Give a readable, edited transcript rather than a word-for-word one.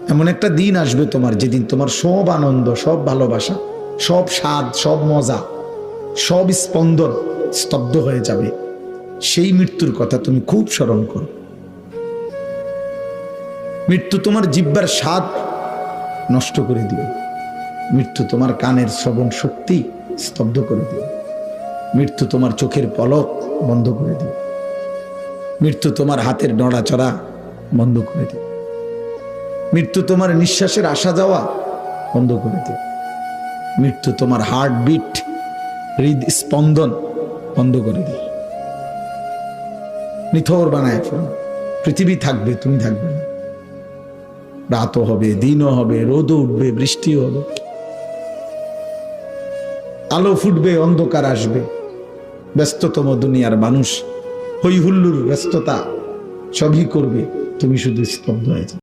এমন একটা দিন আসবে তোমার, যেদিন তোমার সব আনন্দ, সব ভালোবাসা, সব স্বাদ, সব মজা, সব স্পন্দন স্তব্ধ হয়ে যাবে। সেই মৃত্যুর কথা তুমি খুব স্মরণ করো। মৃত্যু তোমার জিহ্বার স্বাদ নষ্ট করে দিবে। মৃত্যু তোমার কানের শ্রবণ শক্তি স্তব্ধ করে দিবে। মৃত্যু তোমার চোখের পলক বন্ধ করে দিবে। মৃত্যু তোমার হাতের নড়াচড়া বন্ধ করে দিবে। মৃত্যু তোমার নিঃশ্বাসের আসা যাওয়া বন্ধ করে দিবে। মৃত্যু তোমার হার্টবিট, হৃদস্পন্দন বন্ধ করে দিবে। নিথর বানায় ফেলো। পৃথিবী থাকবে, তুমি থাকবে না। রাতও হবে, দিনও হবে, রোদও উঠবে, বৃষ্টিও হবে, আলো ফুটবে, অন্ধকার আসবে। ব্যস্ততম দুনিয়ার মানুষ হই হুল্লুর ব্যস্ততা সবই করবে, তুমি শুধু স্তব্ধ হয়ে যাবে।